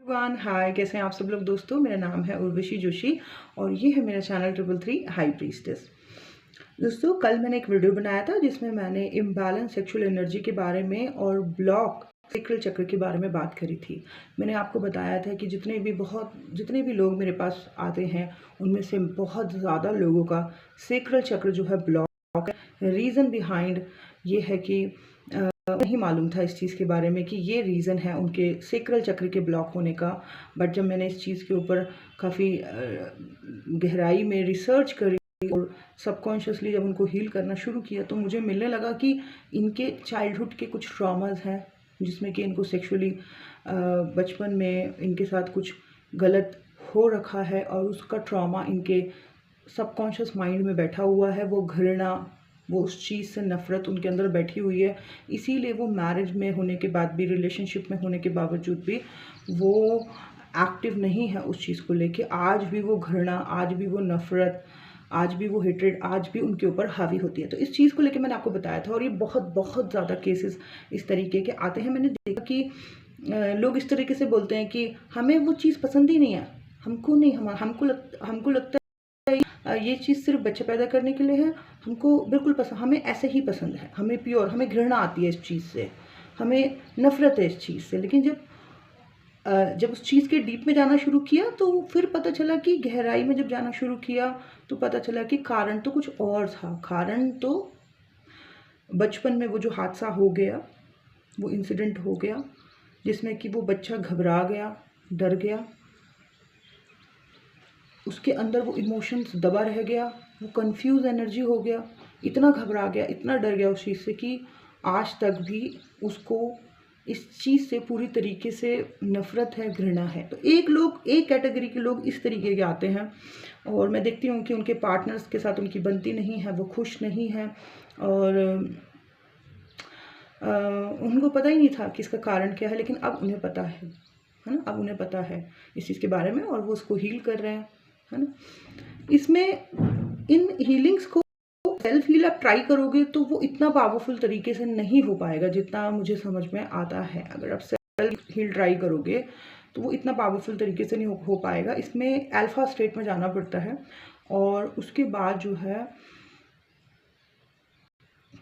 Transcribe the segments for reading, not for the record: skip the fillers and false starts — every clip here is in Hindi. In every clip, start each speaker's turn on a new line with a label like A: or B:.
A: एवरीवन, हाय, कैसे हैं आप सब लोग दोस्तों। मेरा नाम है उर्वशी जोशी और ये है मेरा चैनल 333 हाई प्रीस्टेस। दोस्तों, कल मैंने एक वीडियो बनाया था जिसमें मैंने इम्बैलेंस सेक्सुअल एनर्जी के बारे में और ब्लॉक सेक्रल चक्र के बारे में बात करी थी। मैंने आपको बताया था कि जितने भी लोग मेरे पास आते हैं उनमें से बहुत ज़्यादा लोगों का सेक्रल चक्र जो है ब्लॉक है। रीज़न बिहाइंड ये है कि नहीं मालूम था इस चीज़ के बारे में कि ये रीज़न है उनके सेक्रल चक्र के ब्लॉक होने का। बट जब मैंने इस चीज़ के ऊपर काफ़ी गहराई में रिसर्च करी और सबकॉन्शियसली जब उनको हील करना शुरू किया तो मुझे मिलने लगा कि इनके चाइल्डहुड के कुछ ट्रॉमास हैं जिसमें कि इनको सेक्सुअली बचपन में इनके साथ कुछ गलत हो रखा है और उसका ट्रॉमा इनके सबकॉन्शियस माइंड में बैठा हुआ है। वो घृणा, वो उस चीज़ से नफ़रत उनके अंदर बैठी हुई है। इसीलिए वो मैरिज में होने के बाद भी, रिलेशनशिप में होने के बावजूद भी वो एक्टिव नहीं है उस चीज़ को लेके। आज भी वो घृणा, आज भी वो नफ़रत, आज भी वो हेट्रेड आज भी उनके ऊपर हावी होती है। तो इस चीज़ को लेके मैंने आपको बताया था और ये बहुत बहुत ज़्यादा केसेस इस तरीके के आते हैं। मैंने देखा कि लोग इस तरीके से बोलते हैं कि हमें वो चीज़ पसंद ही नहीं है, हमको नहीं, हमको लगता है ये चीज़ सिर्फ बच्चे पैदा करने के लिए है, हमको बिल्कुल पसंद, हमें ऐसे ही पसंद है, हमें प्योर, हमें घृणा आती है इस चीज़ से, हमें नफ़रत है इस चीज़ से। लेकिन जब उस चीज़ के डीप में जाना शुरू किया तो फिर पता चला कि गहराई में जब जाना शुरू किया तो पता चला कि कारण तो कुछ और था। कारण तो बचपन में वो जो हादसा हो गया, वो इंसिडेंट हो गया जिसमें कि वो बच्चा घबरा गया, डर गया, उसके अंदर वो इमोशंस दबा रह गया, वो कंफ्यूज एनर्जी हो गया, इतना घबरा गया, इतना डर गया उस चीज़ से कि आज तक भी उसको इस चीज़ से पूरी तरीके से नफ़रत है, घृणा है। तो एक कैटेगरी के लोग इस तरीके के आते हैं और मैं देखती हूँ कि उनके पार्टनर्स के साथ उनकी बनती नहीं है, वो खुश नहीं है और उनको पता ही नहीं था कि इसका कारण क्या है, लेकिन अब उन्हें पता है ना, अब उन्हें पता है इस चीज़ के बारे में और वो उसको हील कर रहे हैं, है ना। इसमें इन हीलिंग्स को सेल्फ हील आप ट्राई करोगे तो वो इतना पावरफुल तरीके से नहीं हो पाएगा जितना मुझे समझ में आता है। अगर आप सेल्फ हील ट्राई करोगे तो वो इतना पावरफुल तरीके से नहीं हो पाएगा। इसमें अल्फा स्टेट में जाना पड़ता है और उसके बाद जो है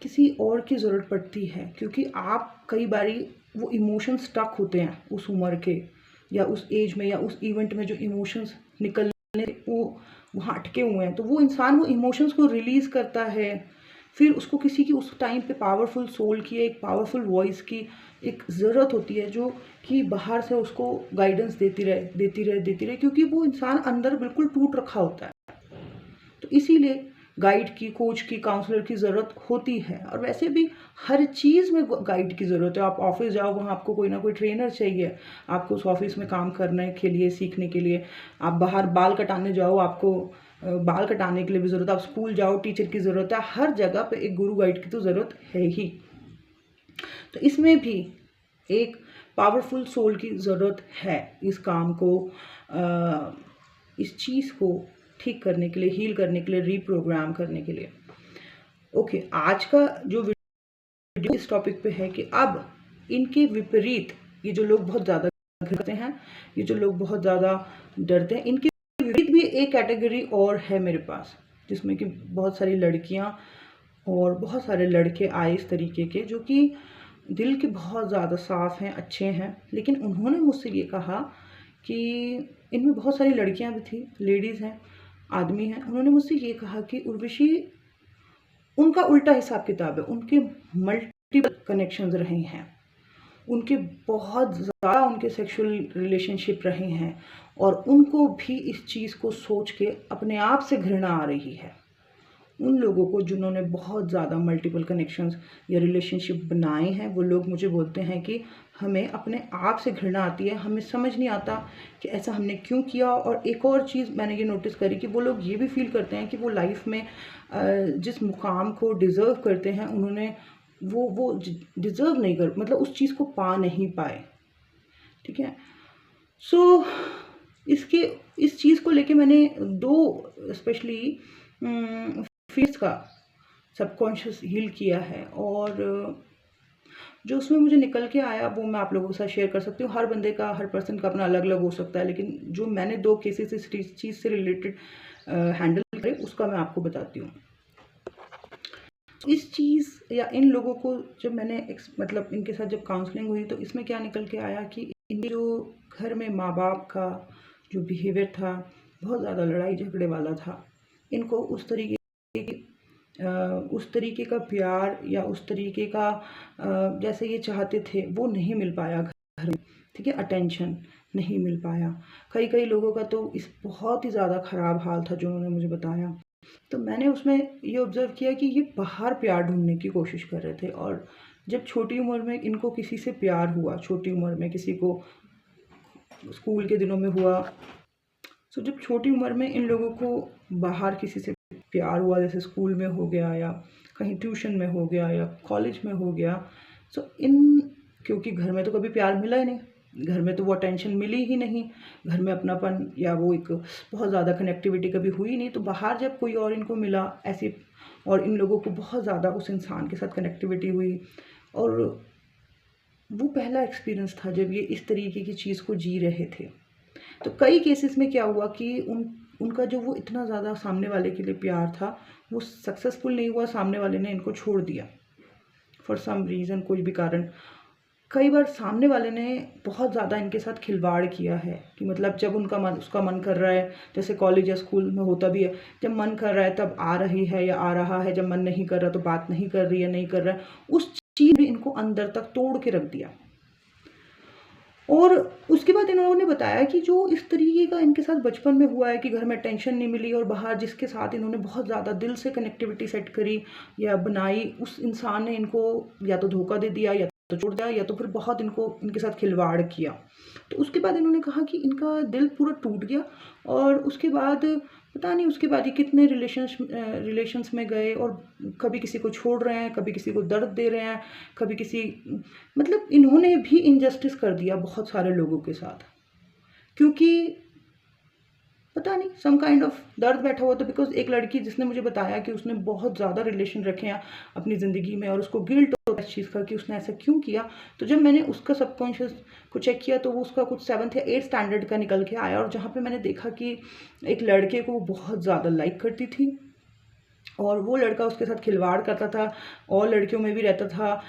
A: किसी और की ज़रूरत पड़ती है, क्योंकि आप कई बारी वो इमोशंस स्टक होते हैं उस उम्र के या उस एज में या उस इवेंट में, जो इमोशंस निकलने वो वहाँ अटके हुए हैं, तो वो इंसान वो इमोशंस को रिलीज़ करता है। फिर उसको किसी की उस टाइम पे पावरफुल सोल की, एक पावरफुल वॉइस की एक ज़रूरत होती है जो कि बाहर से उसको गाइडेंस देती रहे, क्योंकि वो इंसान अंदर बिल्कुल टूट रखा होता है। तो इसीलिए गाइड की, कोच की, काउंसलर की ज़रूरत होती है। और वैसे भी हर चीज़ में गाइड की ज़रूरत है। आप ऑफिस जाओ, वहाँ आपको कोई ना कोई ट्रेनर चाहिए आपको उस ऑफिस में काम करने के लिए, सीखने के लिए। आप बाहर बाल कटाने जाओ, आपको बाल कटाने के लिए भी ज़रूरत है। आप स्कूल जाओ, टीचर की ज़रूरत है। हर जगह पे एक गुरु गाइड की तो ज़रूरत है ही। तो इसमें भी एक पावरफुल सोल की ज़रूरत है इस काम को, इस चीज़ को ठीक करने के लिए, हील करने के लिए, रीप्रोग्राम करने के लिए। ओके, आज का जो वीडियो इस टॉपिक पे है कि अब इनके विपरीत, ये जो लोग बहुत ज़्यादा घबराते हैं, ये जो लोग बहुत ज़्यादा डरते हैं, इनके विपरीत भी एक कैटेगरी और है मेरे पास, जिसमें कि बहुत सारी लड़कियां और बहुत सारे लड़के आए इस तरीके के, जो कि दिल के बहुत ज़्यादा साफ़ हैं, अच्छे हैं। लेकिन उन्होंने मुझसे ये कहा कि इनमें बहुत सारी लड़कियां भी थी, लेडीज़ हैं, आदमी हैं। उन्होंने मुझसे ये कहा कि उर्वशी, उनका उल्टा हिसाब किताब है, उनके मल्टीपल कनेक्शंस रहे हैं, उनके बहुत ज़्यादा उनके सेक्सुअल रिलेशनशिप रहे हैं और उनको भी इस चीज़ को सोच के अपने आप से घृणा आ रही है। उन लोगों को जिन्होंने बहुत ज़्यादा मल्टीपल कनेक्शंस या रिलेशनशिप बनाए हैं, वो लोग मुझे बोलते हैं कि हमें अपने आप से घृणा आती है, हमें समझ नहीं आता कि ऐसा हमने क्यों किया। और एक और चीज़ मैंने ये नोटिस करी कि वो लोग ये भी फील करते हैं कि वो लाइफ में जिस मुकाम को डिज़र्व करते हैं, उन्होंने वो डिज़र्व नहीं कर, मतलब उस चीज़ को पा नहीं पाए। ठीक है। सो इस चीज़ को लेके मैंने दो स्पेशली फील्ड्स का सबकॉन्शियस हील किया है और जो उसमें मुझे निकल के आया वो मैं आप लोगों के साथ शेयर कर सकती हूँ। हर बंदे का, हर पर्सन का अपना अलग अलग हो सकता है, लेकिन जो मैंने 2 केसेस इस चीज़ से रिलेटेड हैंडल करे उसका मैं आपको बताती हूँ। इस चीज़ या इन लोगों को जब मैंने मतलब इनके साथ जब काउंसलिंग हुई तो इसमें क्या निकल के आया कि इनके जो घर में माँ बाप का जो बिहेवियर था बहुत ज़्यादा लड़ाई झगड़े वाला था। इनको उस तरीके का प्यार या उस तरीके का जैसे ये चाहते थे वो नहीं मिल पाया घर में, ठीक है, अटेंशन नहीं मिल पाया। कई लोगों का तो इस बहुत ही ज़्यादा ख़राब हाल था जो उन्होंने मुझे बताया। तो मैंने उसमें ये ऑब्ज़र्व किया कि ये बाहर प्यार ढूंढने की कोशिश कर रहे थे, और जब छोटी उम्र में इनको किसी से प्यार हुआ, छोटी उम्र में किसी को स्कूल के दिनों में हुआ, तो जब छोटी उम्र में इन लोगों को बाहर किसी से प्यार हुआ, जैसे स्कूल में हो गया या कहीं ट्यूशन में हो गया या कॉलेज में हो गया, तो क्योंकि घर में तो कभी प्यार मिला ही नहीं, घर में तो वो अटेंशन मिली ही नहीं, घर में अपनापन या वो एक बहुत ज़्यादा कनेक्टिविटी कभी हुई नहीं, तो बाहर जब कोई और इनको मिला ऐसे, और इन लोगों को बहुत ज़्यादा उस इंसान के साथ कनेक्टिविटी हुई, और वो पहला एक्सपीरियंस था जब ये इस तरीके की चीज़ को जी रहे थे। तो कई केसेस में क्या हुआ कि उनका जो वो इतना ज़्यादा सामने वाले के लिए प्यार था वो सक्सेसफुल नहीं हुआ, सामने वाले ने इनको छोड़ दिया फॉर सम रीज़न, कोई भी कारण। कई बार सामने वाले ने बहुत ज़्यादा इनके साथ खिलवाड़ किया है कि मतलब जब उसका मन कर रहा है, जैसे कॉलेज या स्कूल में होता भी है, जब मन कर रहा है तब आ रही है या आ रहा है, जब मन नहीं कर रहा तो बात नहीं कर रही है, नहीं कर रहा है, उस चीज़ ने इनको अंदर तक तोड़ के रख दिया। और उसके बाद इन्होंने बताया कि जो इस तरीके का इनके साथ बचपन में हुआ है कि घर में टेंशन नहीं मिली, और बाहर जिसके साथ इन्होंने बहुत ज़्यादा दिल से कनेक्टिविटी सेट करी या बनाई, उस इंसान ने इनको या तो धोखा दे दिया या तो छोड़ दिया या तो फिर बहुत इनके साथ खिलवाड़ किया। तो उसके बाद इन्होंने कहा कि इनका दिल पूरा टूट गया, और उसके बाद पता नहीं उसके बाद ये कितने रिलेशंस में गए, और कभी किसी को छोड़ रहे हैं, कभी किसी को दर्द दे रहे हैं, कभी किसी, मतलब इन्होंने भी इनजस्टिस कर दिया बहुत सारे लोगों के साथ, क्योंकि पता नहीं सम काइंड ऑफ दर्द बैठा हुआ था। बिकॉज एक लड़की जिसने मुझे बताया कि उसने बहुत ज़्यादा रिलेशन रखे हैं अपनी ज़िंदगी में, और उसको गिल्ट होता है इस चीज़ का कि उसने ऐसा क्यों किया। तो जब मैंने उसका सबकॉन्शियस को चेक किया तो वो उसका कुछ 7th या 8th स्टैंडर्ड का निकल के आया, और जहाँ पे मैंने देखा कि एक लड़के को वो बहुत ज़्यादा लाइक करती थी, और वो लड़का उसके साथ खिलवाड़ करता था, और लड़कियों में भी रहता था,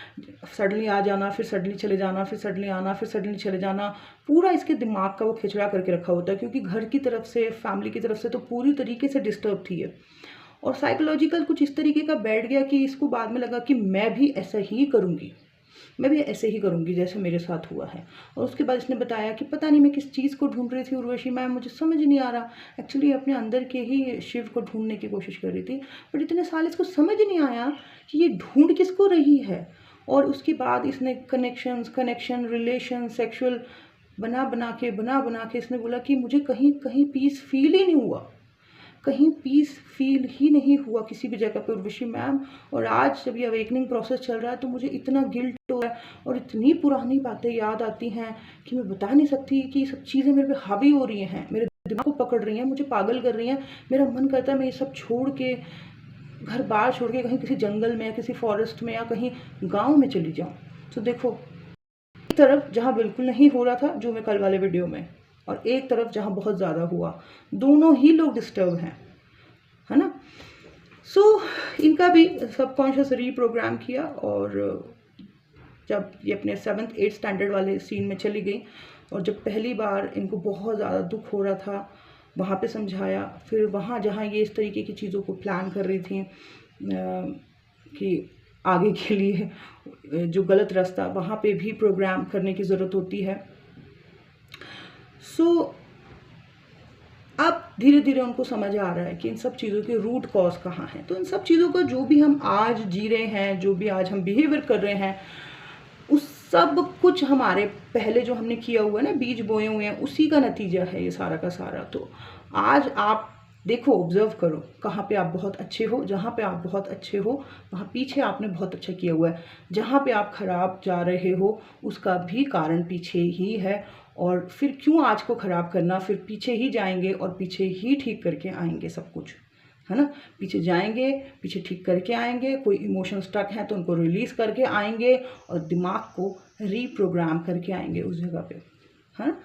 A: सडनली आ जाना, फिर सडनली चले जाना, फिर सडनली आना, फिर सडनली चले जाना। पूरा इसके दिमाग का वो खिचड़ा करके रखा होता है, क्योंकि घर की तरफ से, फैमिली की तरफ से तो पूरी तरीके से डिस्टर्ब थी ये, और साइकोलॉजिकल कुछ इस तरीके का बैठ गया कि इसको बाद में लगा कि मैं भी ऐसा ही करूँगी, मैं भी ऐसे ही करूँगी जैसे मेरे साथ हुआ है। और उसके बाद इसने बताया कि पता नहीं मैं किस चीज़ को ढूंढ रही थी उर्वशी मैम, मुझे समझ नहीं आ रहा। एक्चुअली अपने अंदर के ही शिव को ढूंढने की कोशिश कर रही थी, बट इतने साल इसको समझ नहीं आया कि ये ढूंढ किसको रही है। और उसके बाद इसने कनेक्शन, रिलेशन, सेक्शुअल बना बना के इसने बोला कि मुझे कहीं कहीं पीस फील ही नहीं हुआ, कहीं पीस फील ही नहीं हुआ किसी भी जगह पे उर्वशी मैम। और आज जब ये अवेकनिंग प्रोसेस चल रहा है तो मुझे इतना गिल्ट हो रहा है, और इतनी पुरानी बातें याद आती हैं कि मैं बता नहीं सकती कि ये सब चीज़ें मेरे पे हावी हो रही हैं, मेरे दिमाग को पकड़ रही हैं, मुझे पागल कर रही हैं। मेरा मन करता है मैं ये सब छोड़ के, घर बार छोड़ के कहीं किसी जंगल में या किसी फॉरेस्ट में या कहीं गाँव में चली जाऊँ। तो देखो, एक तरफ जहाँ बिल्कुल नहीं हो रहा था जो मैं कल वाले वीडियो में, और एक तरफ जहाँ बहुत ज़्यादा हुआ, दोनों ही लोग डिस्टर्ब हैं, है ना। सो इनका भी सबकॉन्शियस रीप्रोग्राम किया, और जब ये अपने 7th 8th स्टैंडर्ड वाले सीन में चली गई, और जब पहली बार इनको बहुत ज़्यादा दुख हो रहा था, वहाँ पे समझाया। फिर वहाँ जहाँ ये इस तरीके की चीज़ों को प्लान कर रही थी कि आगे के लिए जो गलत रास्ता, वहाँ पे भी प्रोग्राम करने की ज़रूरत होती है। सो अब धीरे धीरे उनको समझ आ रहा है कि इन सब चीज़ों के रूट कॉज कहाँ हैं। तो इन सब चीज़ों का जो भी हम आज जी रहे हैं, जो भी आज हम बिहेवियर कर रहे हैं, उस सब कुछ हमारे पहले जो हमने किया हुआ है ना, बीज बोए हुए हैं, उसी का नतीजा है ये सारा का सारा। तो आज आप देखो, ऑब्जर्व करो, कहाँ पे आप बहुत अच्छे हो, जहाँ पे आप बहुत अच्छे हो वहाँ पीछे आपने बहुत अच्छा किया हुआ है। जहाँ पे आप खराब जा रहे हो उसका भी कारण पीछे ही है, और फिर क्यों आज को ख़राब करना, फिर पीछे ही जाएंगे और पीछे ही ठीक करके आएंगे सब कुछ, है ना। पीछे जाएंगे, पीछे ठीक करके आएंगे, कोई इमोशन स्टक है तो उनको रिलीज़ करके आएंगे और दिमाग को रीप्रोग्राम करके आएंगे उस जगह पे, है ना।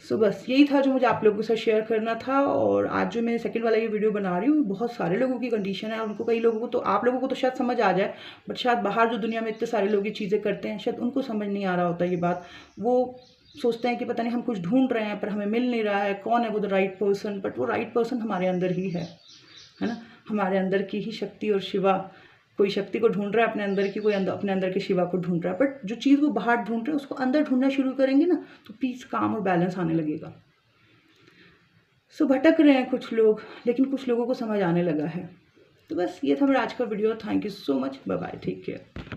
A: सो बस यही था जो मुझे आप लोगों के साथ शेयर करना था। और आज जो मैं सेकंड वाला ये वीडियो बना रही हूँ, बहुत सारे लोगों की कंडीशन है, उनको कई लोगों को तो, आप लोगों को तो शायद समझ आ जाए, बट शायद बाहर जो दुनिया में इतने सारे लोग ये चीज़ें करते हैं, शायद उनको समझ नहीं आ रहा होता ये बात। वो सोचते हैं कि पता नहीं हम कुछ ढूंढ रहे हैं पर हमें मिल नहीं रहा है, कौन है वो द राइट पर्सन, बट वो राइट पर्सन हमारे अंदर ही है ना। हमारे अंदर की ही शक्ति और शिवा, कोई शक्ति को ढूंढ रहा है अपने अंदर की, कोई अपने अंदर के शिवा को ढूंढ रहा है, बट जो चीज़ वो बाहर ढूंढ रहे हैं उसको अंदर ढूंढना शुरू करेंगे ना तो पीस, काम और बैलेंस आने लगेगा। सो भटक रहे हैं कुछ लोग, लेकिन कुछ लोगों को समझ आने लगा है। तो बस ये था मेरा आज का video. Thank you so much, bye bye, take care.